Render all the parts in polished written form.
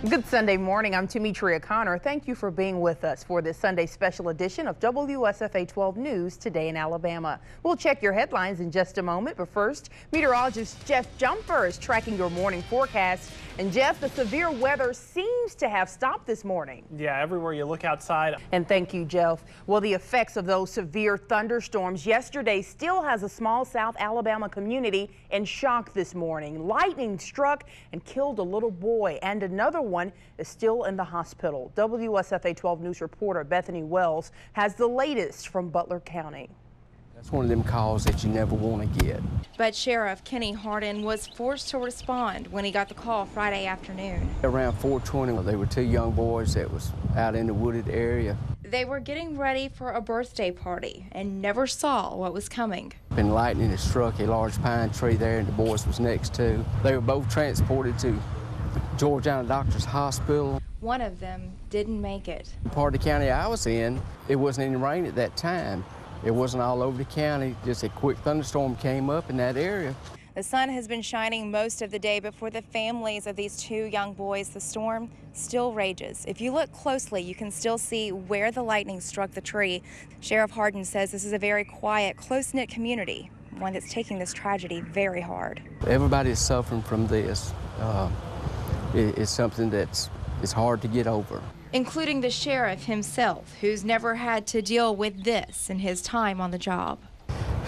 Good Sunday morning. I'm Tametria Conner. Thank you for being with us for this Sunday special edition of WSFA 12 News Today in Alabama. We'll check your headlines in just a moment, but first, meteorologist Jeff Jumper is tracking your morning forecast. And Jeff, the severe weather seems to have stopped this morning. Yeah, everywhere you look outside. And thank you, Jeff. Well, the effects of those severe thunderstorms yesterday still has a small South Alabama community in shock this morning. Lightning struck and killed a little boy, and another one is still in the hospital. WSFA 12 News reporter Bethany Wells has the latest from Butler County. That's one of them calls that you never want to get. But Sheriff Kenny Hardin was forced to respond when he got the call Friday afternoon. Around 4:20, there were two young boys that was out in the wooded area. They were getting ready for a birthday party and never saw what was coming. And lightning had struck a large pine tree there, and the boys was next to. They were both transported to Georgiana Doctors Hospital. One of them didn't make it. Part of the county I was in, it wasn't any rain at that time. It wasn't all over the county, just a quick thunderstorm came up in that area. The sun has been shining most of the day, but for the families of these two young boys, the storm still rages. If you look closely, you can still see where the lightning struck the tree. Sheriff Hardin says this is a very quiet, close-knit community, one that's taking this tragedy very hard. Everybody is suffering from this. It's something that's hard to get over. Including the sheriff himself, who's never had to deal with this in his time on the job.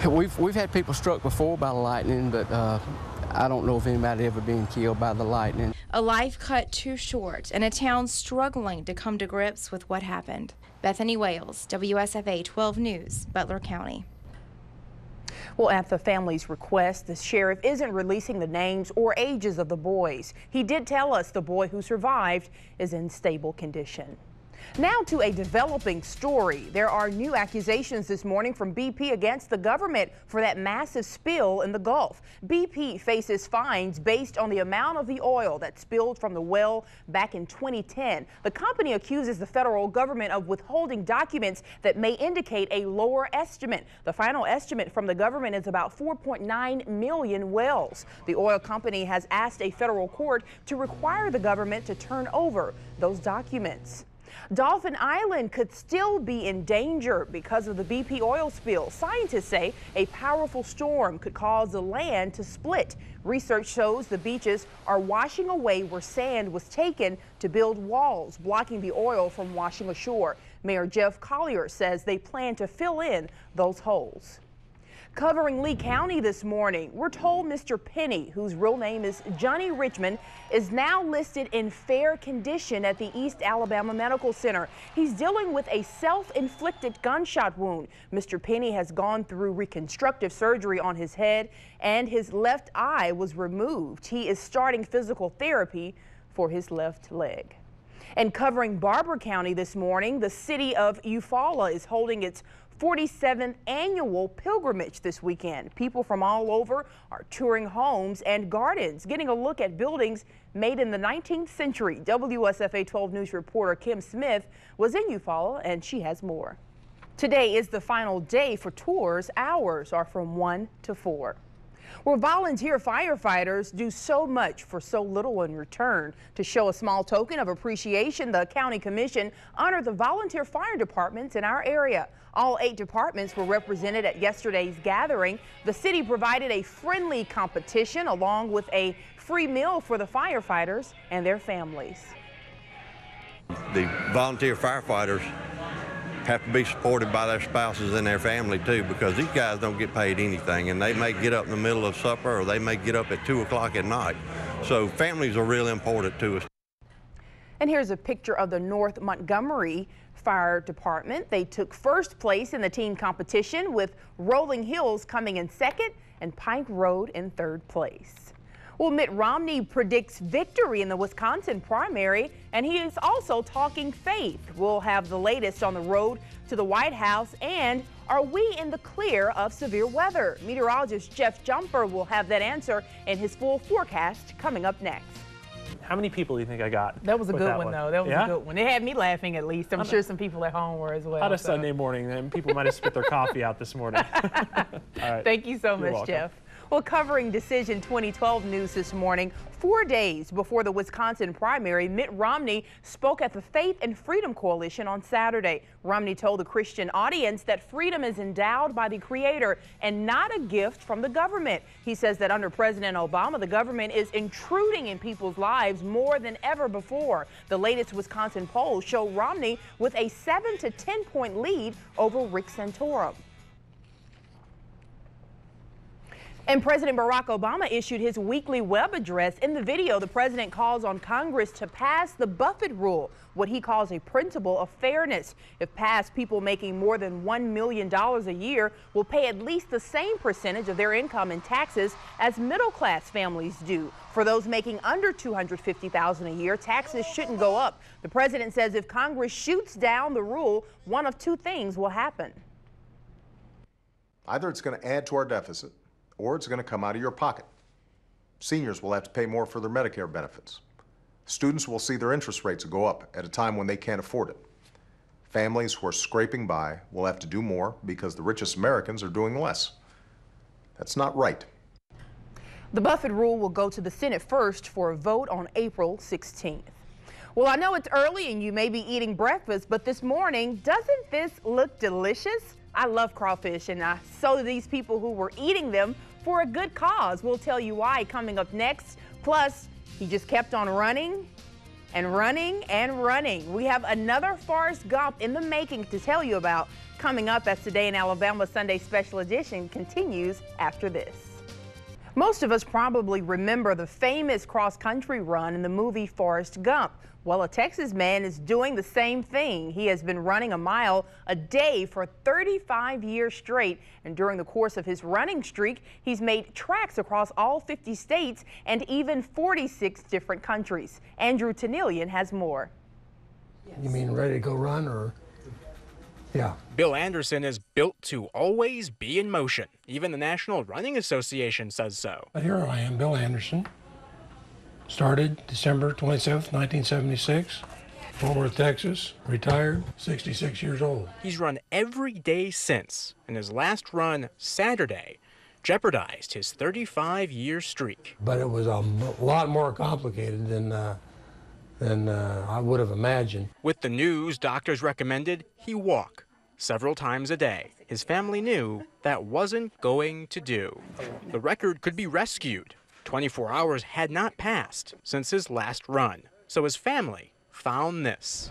We've had people struck before by lightning, but I don't know if anybody ever been killed by the lightning. A life cut too short and a town struggling to come to grips with what happened. Bethany Wales, WSFA 12 News, Butler County. Well, at the family's request, the sheriff isn't releasing the names or ages of the boys. He did tell us the boy who survived is in stable condition. Now to a developing story. There are new accusations this morning from BP against the government for that massive spill in the Gulf. BP faces fines based on the amount of the oil that spilled from the well back in 2010. The company accuses the federal government of withholding documents that may indicate a lower estimate. The final estimate from the government is about 4.9 million wells. The oil company has asked a federal court to require the government to turn over those documents. Dolphin Island could still be in danger because of the BP oil spill. Scientists say a powerful storm could cause the land to split. Research shows the beaches are washing away where sand was taken to build walls, blocking the oil from washing ashore. Mayor Jeff Collier says they plan to fill in those holes. Covering Lee County this morning, we're told Mr. Penny, whose real name is Johnny Richmond, is now listed in fair condition at the East Alabama Medical Center. He's dealing with a self-inflicted gunshot wound. Mr. Penny has gone through reconstructive surgery on his head, and his left eye was removed. He is starting physical therapy for his left leg. And covering Barber County this morning, the city of Eufaula is holding its 47th annual pilgrimage this weekend. People from all over are touring homes and gardens, getting a look at buildings made in the 19th century. WSFA 12 News reporter Kim Smith was in Eufaula, and she has more. Today is the final day for tours. Hours are from 1 to 4. Well, volunteer firefighters do so much for so little in return. To show a small token of appreciation, the County Commission honored the volunteer fire departments in our area. All 8 departments were represented at yesterday's gathering. The city provided a friendly competition along with a free meal for the firefighters and their families. The volunteer firefighters have to be supported by their spouses and their family too, because these guys don't get paid anything, and they may get up in the middle of supper or they may get up at 2 o'clock at night. So families are really important to us. And here's a picture of the North Montgomery Fire Department. They took first place in the team competition, with Rolling Hills coming in second and Pike Road in third place. Well, Mitt Romney predicts victory in the Wisconsin primary, and he is also talking faith. We'll have the latest on the road to the White House, and are we in the clear of severe weather? Meteorologist Jeff Jumper will have that answer in his full forecast coming up next. How many people do you think I got? That was a good one, though. That was a good one. It had me laughing, at least. I'm sure some people at home were as well. On a Sunday morning, and people might have spit their coffee out this morning. All right. Thank you so much, welcome. Jeff. Well, covering Decision 2012 news this morning, 4 days before the Wisconsin primary, Mitt Romney spoke at the Faith and Freedom Coalition on Saturday. Romney told the Christian audience that freedom is endowed by the Creator and not a gift from the government. He says that under President Obama, the government is intruding in people's lives more than ever before. The latest Wisconsin polls show Romney with a 7 to 10 point lead over Rick Santorum. And President Barack Obama issued his weekly web address. In the video, the president calls on Congress to pass the Buffett rule, what he calls a principle of fairness. If passed, people making more than $1 million a year will pay at least the same percentage of their income in taxes as middle-class families do. For those making under $250,000 a year, taxes shouldn't go up. The president says if Congress shoots down the rule, one of two things will happen. Either it's going to add to our deficit, or it's going to come out of your pocket. Seniors will have to pay more for their Medicare benefits. Students will see their interest rates go up at a time when they can't afford it. Families who are scraping by will have to do more because the richest Americans are doing less. That's not right. The Buffett rule will go to the Senate first for a vote on April 16th. Well, I know it's early and you may be eating breakfast, but this morning, doesn't this look delicious? I love crawfish, and so do these people who were eating them for a good cause. We'll tell you why coming up next. Plus, he just kept on running and running and running. We have another Forrest Gump in the making to tell you about coming up as Today in Alabama Sunday Special Edition continues after this. Most of us probably remember the famous cross-country run in the movie Forrest Gump. Well, a Texas man is doing the same thing. He has been running a mile a day for 35 years straight. And during the course of his running streak, he's made tracks across all 50 states and even 46 different countries. Andrew Tennillian has more. You mean ready to go run, or? Yeah. Bill Anderson is built to always be in motion. Even the National Running Association says so. But here I am, Bill Anderson. Started December 27th, 1976, Fort Worth, Texas, retired, 66 years old. He's run every day since, and his last run, Saturday, jeopardized his 35-year streak. But it was a lot more complicated than I would have imagined. With the news, doctors recommended he walk several times a day. His family knew that wasn't going to do. The record could be rescued. 24 hours had not passed since his last run, so his family found this.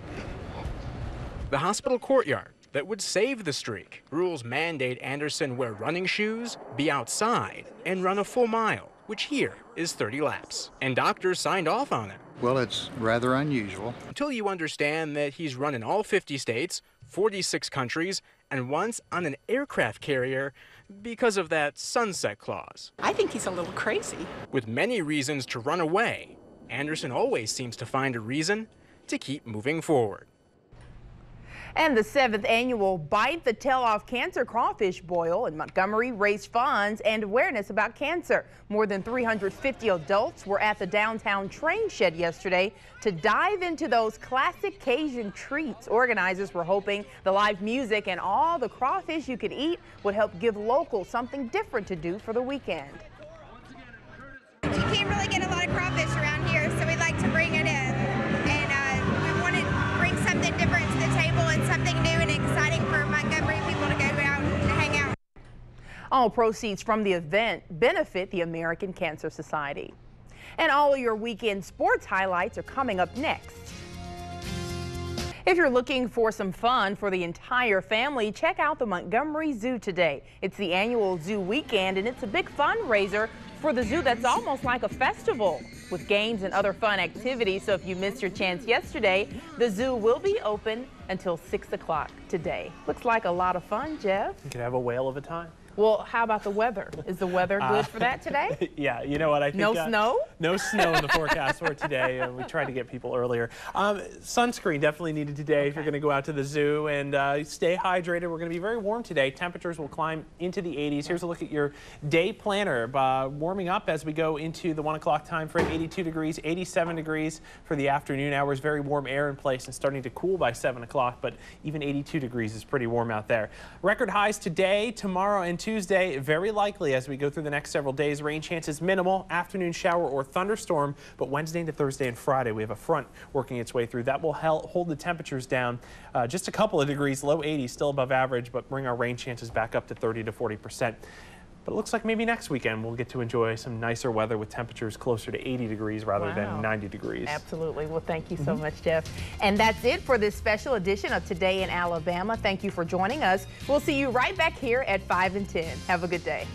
The hospital courtyard that would save the streak. Rules mandate Anderson wear running shoes, be outside, and run a full mile, which here is 30 laps. And doctors signed off on it. Well, it's rather unusual. Until you understand that he's run in all 50 states, 46 countries, and once on an aircraft carrier because of that sunset clause. I think he's a little crazy. With many reasons to run away, Anderson always seems to find a reason to keep moving forward. And the 7th annual Bite the Tail Off Cancer Crawfish Boil in Montgomery raised funds and awareness about cancer. More than 350 adults were at the downtown train shed yesterday to dive into those classic Cajun treats. Organizers were hoping the live music and all the crawfish you could eat would help give locals something different to do for the weekend. You can't really get a lot of crawfish around here, so we'd like to bring it in. And we want to bring something different to the table and something new and exciting for Montgomery people to go out and hang out. All proceeds from the event benefit the American Cancer Society. And all of your weekend sports highlights are coming up next. If you're looking for some fun for the entire family, check out the Montgomery Zoo today. It's the annual zoo weekend, and it's a big fundraiser for the zoo that's almost like a festival with games and other fun activities. So if you missed your chance yesterday, the zoo will be open until 6 o'clock today. Looks like a lot of fun, Jeff. You could have a whale of a time. Well, how about the weather? Is the weather good for that today? Yeah, you know what? I think no snow? No snow in the forecast for today. We tried to get people earlier. Sunscreen definitely needed today if you're going to go out to the zoo, and stay hydrated. We're going to be very warm today. Temperatures will climb into the 80s. Here's a look at your day planner. Warming up as we go into the 1 o'clock time frame. 82 degrees, 87 degrees for the afternoon hours. Very warm air in place and starting to cool by 7 o'clock, but even 82 degrees is pretty warm out there. Record highs today, tomorrow, and Tuesday, very likely as we go through the next several days. Rain chances minimal, afternoon shower or thunderstorm, but Wednesday into Thursday and Friday we have a front working its way through. That will hold the temperatures down just a couple of degrees, low 80s, still above average, but bring our rain chances back up to 30 to 40%. But it looks like maybe next weekend we'll get to enjoy some nicer weather with temperatures closer to 80 degrees rather than 90 degrees. Absolutely. Well, thank you so much, Jeff. And that's it for this special edition of Today in Alabama. Thank you for joining us. We'll see you right back here at 5 and 10. Have a good day.